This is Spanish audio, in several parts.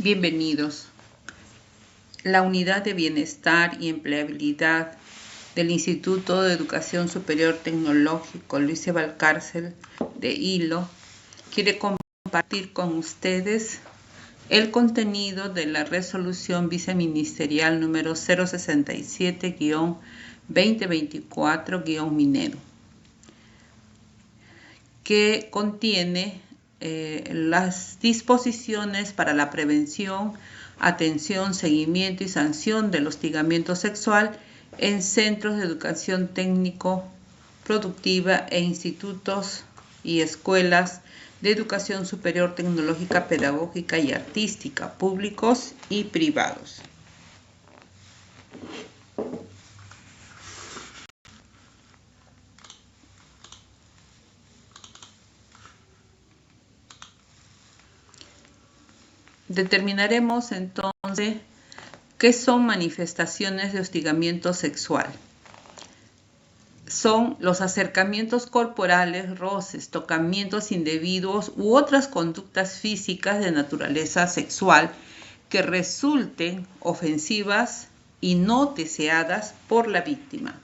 Bienvenidos. La Unidad de Bienestar y Empleabilidad del Instituto de Educación Superior Tecnológico Luis C. Valcárcel de Hilo quiere compartir con ustedes el contenido de la resolución viceministerial número 067-2024-Minero, que contiene las disposiciones para la prevención, atención, seguimiento y sanción del hostigamiento sexual en centros de educación técnico productiva e institutos y escuelas de educación superior tecnológica, pedagógica y artística, públicos y privados. Determinaremos entonces qué son manifestaciones de hostigamiento sexual. Son los acercamientos corporales, roces, tocamientos indebidos u otras conductas físicas de naturaleza sexual que resulten ofensivas y no deseadas por la víctima.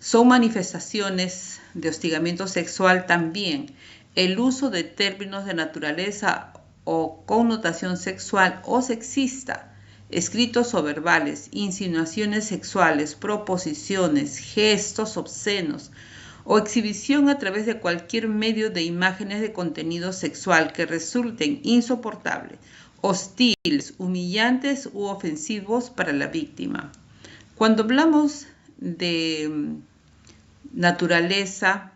Son manifestaciones de hostigamiento sexual también el uso de términos de naturaleza o connotación sexual o sexista, escritos o verbales, insinuaciones sexuales, proposiciones, gestos obscenos o exhibición a través de cualquier medio de imágenes de contenido sexual que resulten insoportables, hostiles, humillantes u ofensivos para la víctima. Cuando hablamos de naturaleza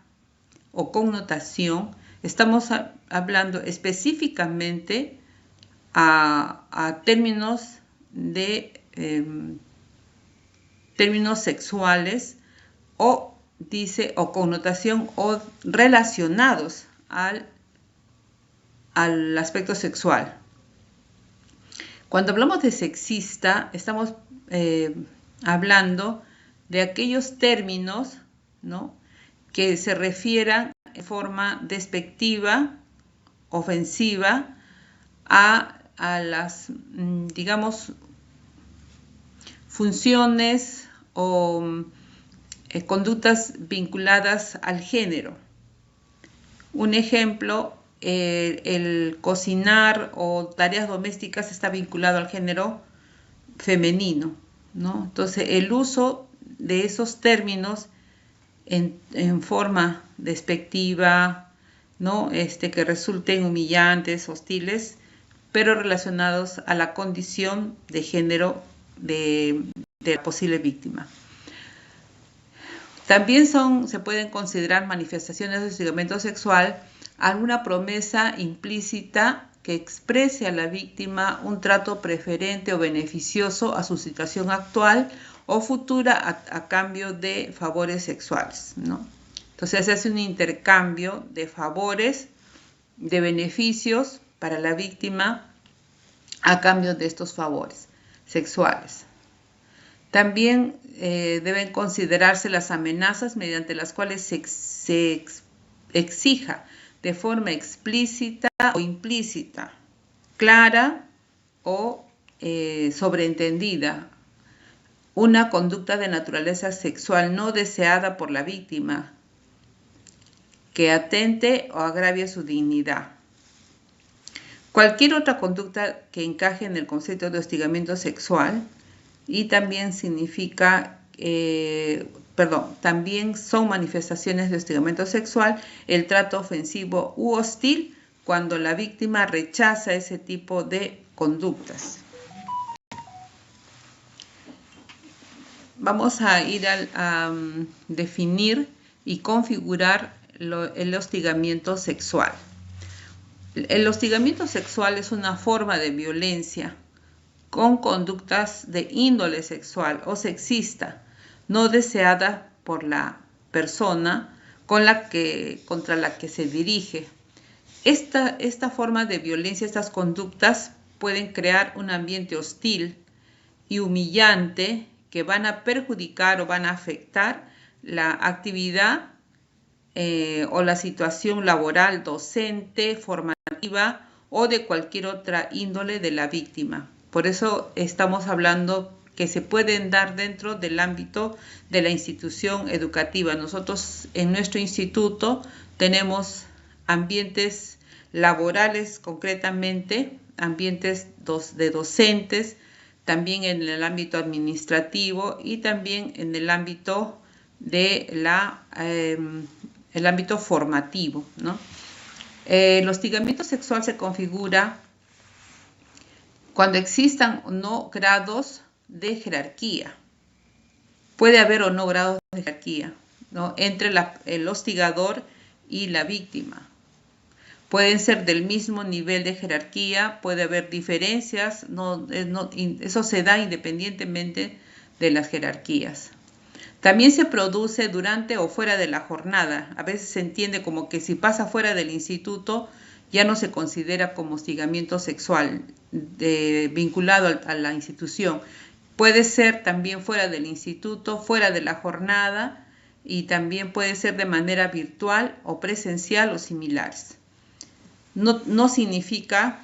o connotación, estamos hablando específicamente a términos sexuales o connotación o relacionados al aspecto sexual. Cuando hablamos de sexista, estamos hablando de aquellos términos, ¿no?, que se refieran en forma despectiva, ofensiva, a las, digamos, funciones o conductas vinculadas al género. Un ejemplo, el cocinar o tareas domésticas está vinculado al género femenino, ¿no? Entonces, el uso de esos términos en forma despectiva, ¿no?, que resulten humillantes, hostiles, pero relacionados a la condición de género de la posible víctima. También se pueden considerar manifestaciones de hostigamiento sexual alguna promesa implícita que exprese a la víctima un trato preferente o beneficioso a su situación actual o futura a cambio de favores sexuales, ¿no? Entonces se hace un intercambio de favores, de beneficios para la víctima a cambio de estos favores sexuales. También deben considerarse las amenazas mediante las cuales se exija de forma explícita o implícita, clara o sobreentendida, una conducta de naturaleza sexual no deseada por la víctima que atente o agravie su dignidad. Cualquier otra conducta que encaje en el concepto de hostigamiento sexual y también también son manifestaciones de hostigamiento sexual el trato ofensivo u hostil cuando la víctima rechaza ese tipo de conductas. Vamos a ir a definir y configurar el hostigamiento sexual. El hostigamiento sexual es una forma de violencia con conductas de índole sexual o sexista, no deseada por la persona contra la que se dirige. Esta forma de violencia, estas conductas pueden crear un ambiente hostil y humillante que van a perjudicar o van a afectar la actividad o la situación laboral, docente, formativa o de cualquier otra índole de la víctima. Por eso estamos hablando que se pueden dar dentro del ámbito de la institución educativa. Nosotros en nuestro instituto tenemos ambientes laborales, concretamente, ambientes de docentes, también en el ámbito administrativo y también en el ámbito de el ámbito formativo, ¿no? El hostigamiento sexual se configura cuando existan o no grados de jerarquía. Puede haber o no grados de jerarquía, ¿no?, entre el hostigador y la víctima. Pueden ser del mismo nivel de jerarquía, puede haber diferencias, eso se da independientemente de las jerarquías. También se produce durante o fuera de la jornada. A veces se entiende como que si pasa fuera del instituto ya no se considera como hostigamiento sexual vinculado a la institución. Puede ser también fuera del instituto, fuera de la jornada, y también puede ser de manera virtual o presencial o similares. No implica,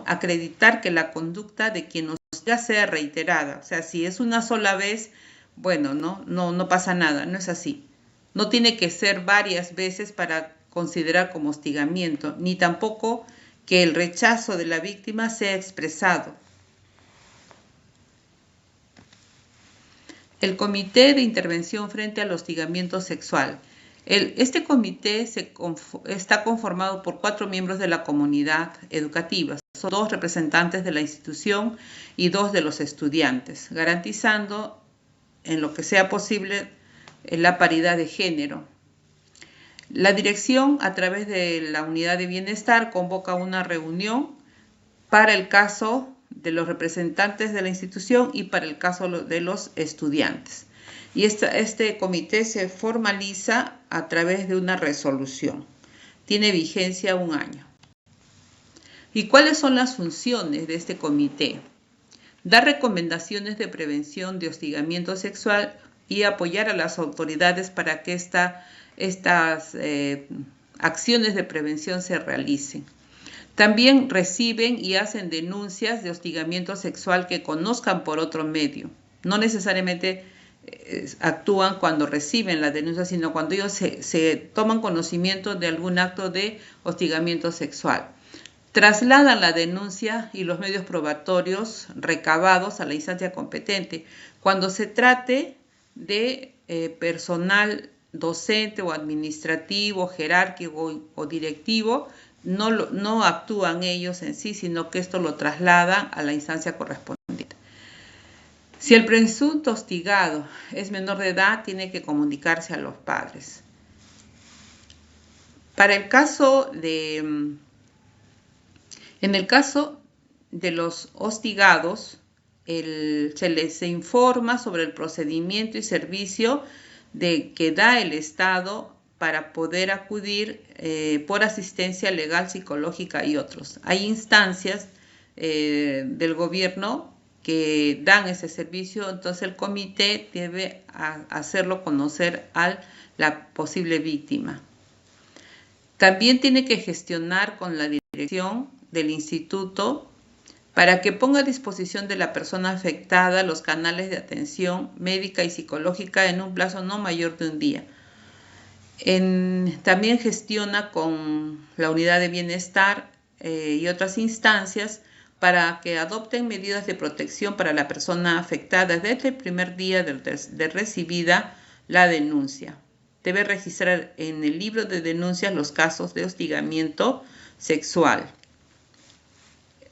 acreditar que la conducta de quien nos hostiga sea reiterada. O sea, si es una sola vez, bueno, no pasa nada, no es así. No tiene que ser varias veces para considerar como hostigamiento, ni tampoco que el rechazo de la víctima sea expresado. El Comité de Intervención frente al Hostigamiento Sexual. Este comité está conformado por 4 miembros de la comunidad educativa. Son 2 representantes de la institución y 2 de los estudiantes, garantizando en lo que sea posible la paridad de género. La dirección, a través de la unidad de bienestar, convoca una reunión para el caso de los representantes de la institución y para el caso de los estudiantes. Y este comité se formaliza a través de una resolución. Tiene vigencia 1 año. ¿Y cuáles son las funciones de este comité? Dar recomendaciones de prevención de hostigamiento sexual y apoyar a las autoridades para que estas acciones de prevención se realicen. También reciben y hacen denuncias de hostigamiento sexual que conozcan por otro medio. No necesariamente actúan cuando reciben la denuncia, sino cuando ellos se toman conocimiento de algún acto de hostigamiento sexual. Trasladan la denuncia y los medios probatorios recabados a la instancia competente. Cuando se trate de personal docente o administrativo, jerárquico o directivo, no actúan ellos en sí, sino que esto lo trasladan a la instancia correspondiente. Si el presunto hostigado es menor de edad, tiene que comunicarse a los padres. En el caso de los hostigados, se les informa sobre el procedimiento y servicio que da el Estado para poder acudir por asistencia legal, psicológica y otros. Hay instancias del gobierno que dan ese servicio, entonces el comité debe hacerlo conocer a la posible víctima. También tiene que gestionar con la dirección del instituto para que ponga a disposición de la persona afectada los canales de atención médica y psicológica en un plazo no mayor de 1 día. También gestiona con la unidad de bienestar y otras instancias para que adopten medidas de protección para la persona afectada desde el primer día de recibida la denuncia. Debe registrar en el libro de denuncias los casos de hostigamiento sexual.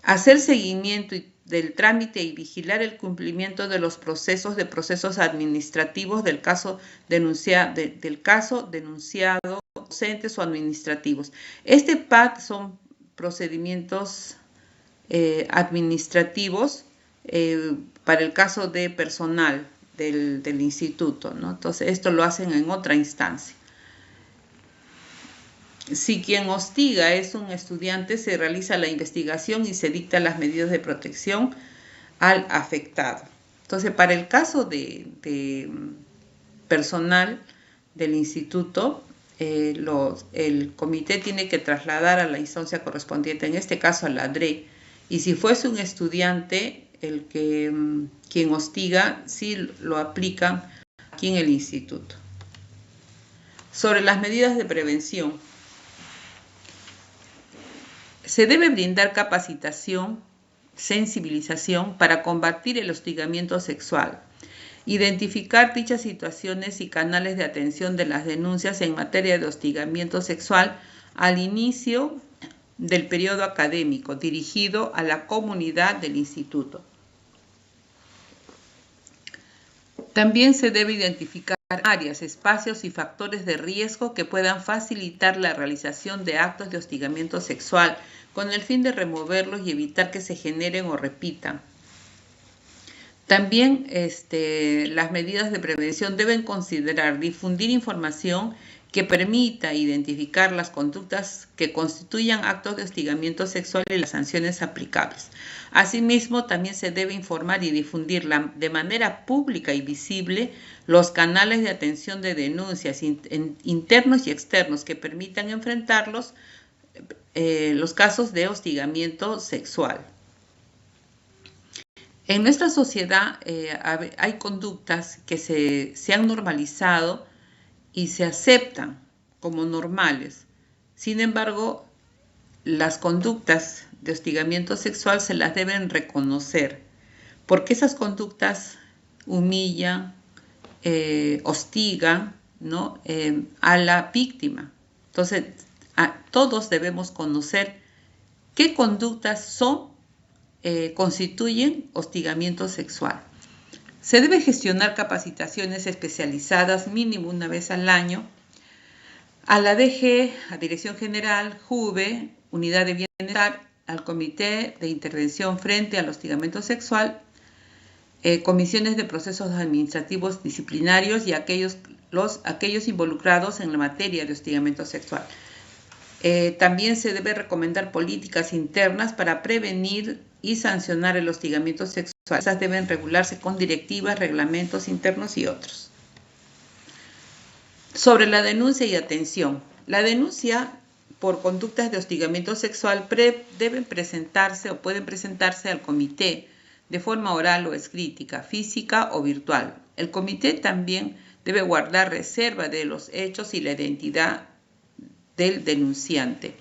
Hacer seguimiento del trámite y vigilar el cumplimiento de los procesos administrativos del caso denunciado, docentes o administrativos. Este PAD son procedimientos administrativos para el caso de personal del instituto, ¿no? Entonces, esto lo hacen en otra instancia. Si quien hostiga es un estudiante, se realiza la investigación y se dictan las medidas de protección al afectado. Entonces, para el caso de personal del instituto, el comité tiene que trasladar a la instancia correspondiente, en este caso a la DRE, y si fuese un estudiante quien hostiga, sí lo aplican aquí en el instituto. Sobre las medidas de prevención, se debe brindar capacitación, sensibilización para combatir el hostigamiento sexual, identificar dichas situaciones y canales de atención de las denuncias en materia de hostigamiento sexual al inicio del periodo académico dirigido a la comunidad del instituto. También se debe identificar áreas, espacios y factores de riesgo que puedan facilitar la realización de actos de hostigamiento sexual con el fin de removerlos y evitar que se generen o repitan. También las medidas de prevención deben considerar difundir información que permita identificar las conductas que constituyan actos de hostigamiento sexual y las sanciones aplicables. Asimismo, también se debe informar y difundir de manera pública y visible los canales de atención de denuncias internos y externos que permitan enfrentar los casos de hostigamiento sexual. En nuestra sociedad hay conductas que se han normalizado y se aceptan como normales. Sin embargo, las conductas de hostigamiento sexual se las deben reconocer, porque esas conductas humillan, hostigan, ¿no? A la víctima. Entonces, todos debemos conocer qué conductas constituyen hostigamiento sexual. Se debe gestionar capacitaciones especializadas mínimo una vez al año a la DG, a Dirección General, JUVE, Unidad de Bienestar, al Comité de Intervención frente al hostigamiento sexual, comisiones de procesos administrativos disciplinarios y aquellos involucrados en la materia de hostigamiento sexual. También se debe recomendar políticas internas para prevenir y sancionar el hostigamiento sexual. Esas deben regularse con directivas, reglamentos internos y otros. Sobre la denuncia y atención. La denuncia por conductas de hostigamiento sexual deben presentarse o pueden presentarse al comité de forma oral o escrita, física o virtual. El comité también debe guardar reserva de los hechos y la identidad del denunciante.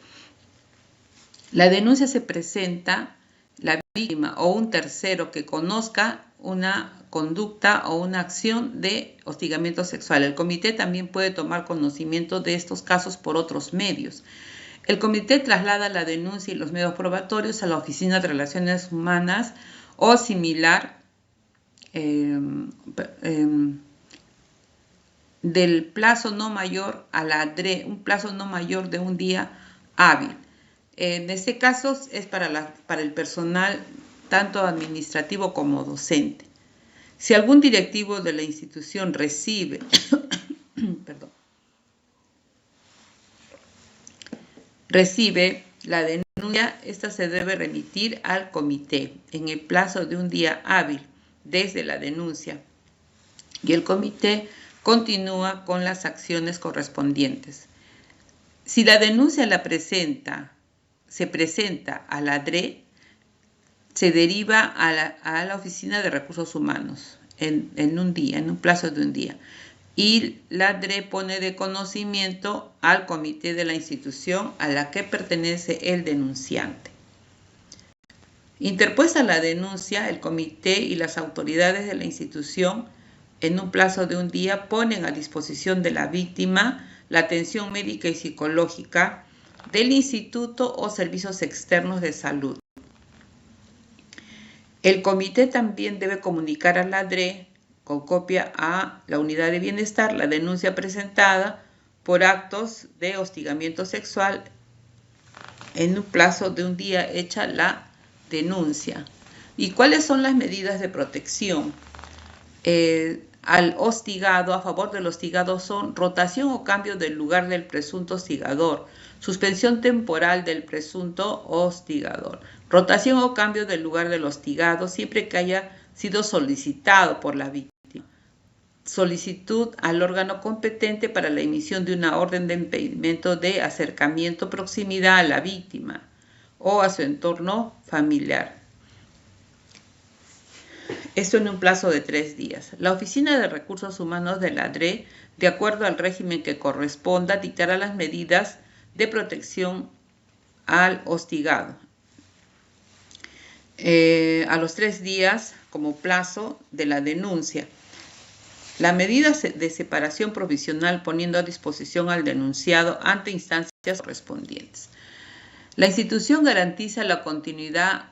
La denuncia se presenta la víctima o un tercero que conozca una conducta o una acción de hostigamiento sexual. El comité también puede tomar conocimiento de estos casos por otros medios. El comité traslada la denuncia y los medios probatorios a la Oficina de Relaciones Humanas o similar del plazo no mayor a la DRE, un plazo no mayor de un día hábil. En este caso es para el personal tanto administrativo como docente. Si algún directivo de la institución recibe la denuncia, esta se debe remitir al comité en el plazo de un día hábil desde la denuncia y el comité continúa con las acciones correspondientes. Si la denuncia se presenta a la DRE, se deriva a la Oficina de Recursos Humanos en un plazo de un día. Y la DRE pone de conocimiento al comité de la institución a la que pertenece el denunciante. Interpuesta la denuncia, el comité y las autoridades de la institución en un plazo de un día ponen a disposición de la víctima la atención médica y psicológica del instituto o servicios externos de salud. El comité también debe comunicar a la DRE con copia a la Unidad de Bienestar la denuncia presentada por actos de hostigamiento sexual en un plazo de un día hecha la denuncia. ¿Y cuáles son las medidas de protección? Al hostigado, a favor del hostigado, son rotación o cambio del lugar del presunto hostigador, suspensión temporal del presunto hostigador, rotación o cambio del lugar del hostigado siempre que haya sido solicitado por la víctima. solicitud al órgano competente para la emisión de una orden de impedimento de acercamiento o proximidad a la víctima o a su entorno familiar. Esto en un plazo de 3 días. La Oficina de Recursos Humanos de la DRE, de acuerdo al régimen que corresponda, dictará las medidas de protección al hostigado. A los 3 días como plazo de la denuncia. La medida de separación provisional poniendo a disposición al denunciado ante instancias correspondientes. La institución garantiza la continuidad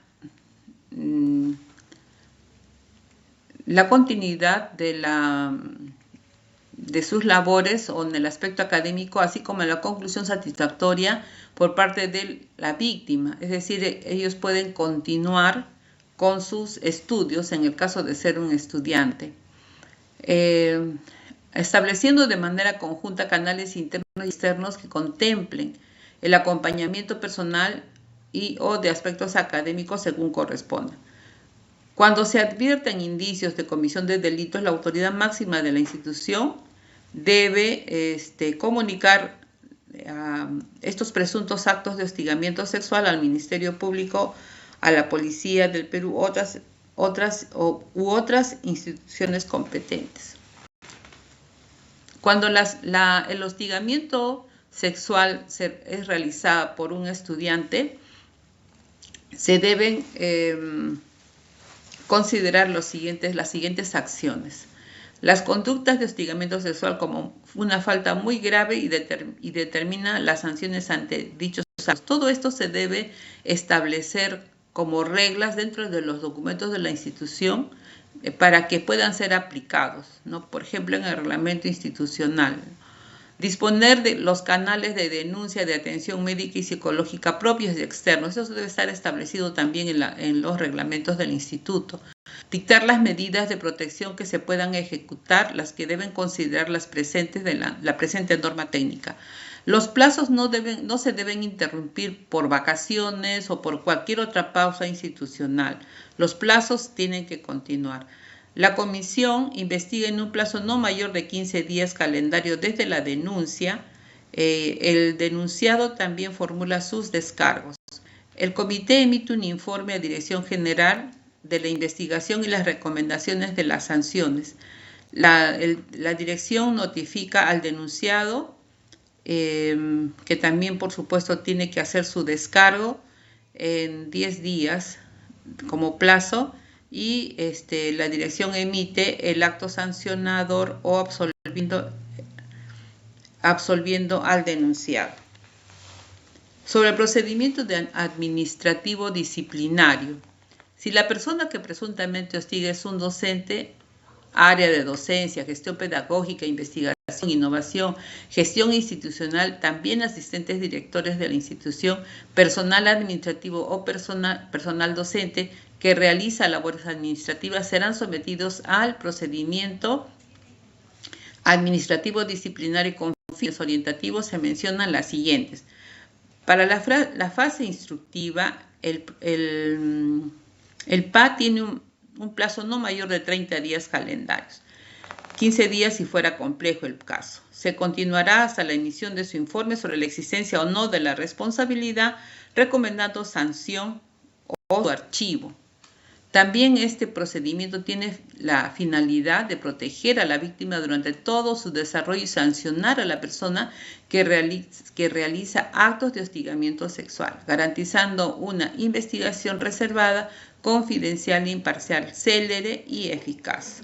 de sus labores o en el aspecto académico, así como la conclusión satisfactoria por parte de la víctima. Es decir, ellos pueden continuar con sus estudios en el caso de ser un estudiante. Estableciendo de manera conjunta canales internos y externos que contemplen el acompañamiento personal o de aspectos académicos según corresponda. Cuando se advierten indicios de comisión de delitos, la autoridad máxima de la institución debe comunicar estos presuntos actos de hostigamiento sexual al Ministerio Público, a la Policía del Perú, u otras instituciones competentes. Cuando el hostigamiento sexual es realizado por un estudiante, se deben considerar las siguientes acciones. Las conductas de hostigamiento sexual como una falta muy grave y determina las sanciones ante dichos actos. Todo esto se debe establecer como reglas dentro de los documentos de la institución para que puedan ser aplicados, ¿no? Por ejemplo, en el reglamento institucional. Disponer de los canales de denuncia de atención médica y psicológica propios y externos. Eso debe estar establecido también en los reglamentos del instituto. Dictar las medidas de protección que se puedan ejecutar, las que deben considerar las presentes de la presente norma técnica. Los plazos no se deben interrumpir por vacaciones o por cualquier otra pausa institucional. Los plazos tienen que continuar. La comisión investiga en un plazo no mayor de 15 días calendario desde la denuncia. El denunciado también formula sus descargos. El comité emite un informe a Dirección General de la investigación y las recomendaciones de las sanciones. La dirección notifica al denunciado que también, por supuesto, tiene que hacer su descargo en 10 días como plazo y la dirección emite el acto sancionador o absolviendo al denunciado. Sobre el procedimiento administrativo disciplinario. Si la persona que presuntamente hostiga es un docente, área de docencia, gestión pedagógica, investigación, innovación, gestión institucional, también asistentes directores de la institución, personal administrativo o personal docente que realiza labores administrativas serán sometidos al procedimiento administrativo disciplinario con fines orientativos. Se mencionan las siguientes. Para la fase instructiva, el PA tiene un plazo no mayor de 30 días calendarios, 15 días si fuera complejo el caso. Se continuará hasta la emisión de su informe sobre la existencia o no de la responsabilidad, recomendando sanción o su archivo. También este procedimiento tiene la finalidad de proteger a la víctima durante todo su desarrollo y sancionar a la persona que realiza actos de hostigamiento sexual, garantizando una investigación reservada, confidencial, imparcial, célere y eficaz.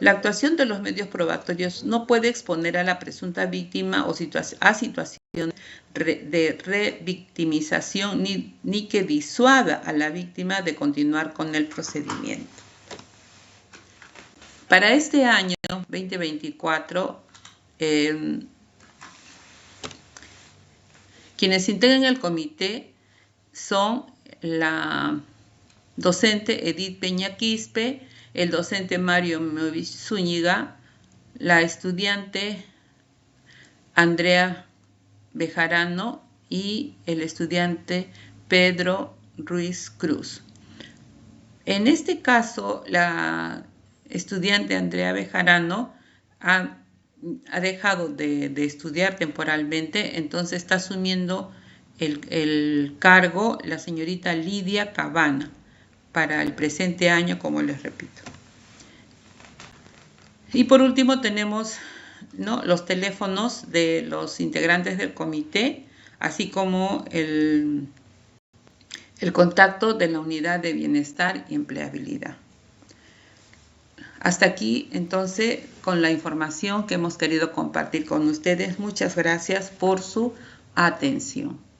La actuación de los medios probatorios no puede exponer a la presunta víctima a situaciones de revictimización ni que disuada a la víctima de continuar con el procedimiento. Para este año 2024, quienes integran el comité son la docente Edith Peña Quispe, el docente Mario Movich Zúñiga, la estudiante Andrea Bejarano y el estudiante Pedro Ruiz Cruz. En este caso, la estudiante Andrea Bejarano ha dejado de estudiar temporalmente, entonces está asumiendo el cargo la señorita Lidia Cabana para el presente año, como les repito. Y por último tenemos, ¿no?, los teléfonos de los integrantes del comité, así como el contacto de la unidad de bienestar y empleabilidad. Hasta aquí, entonces, con la información que hemos querido compartir con ustedes. Muchas gracias por su atención.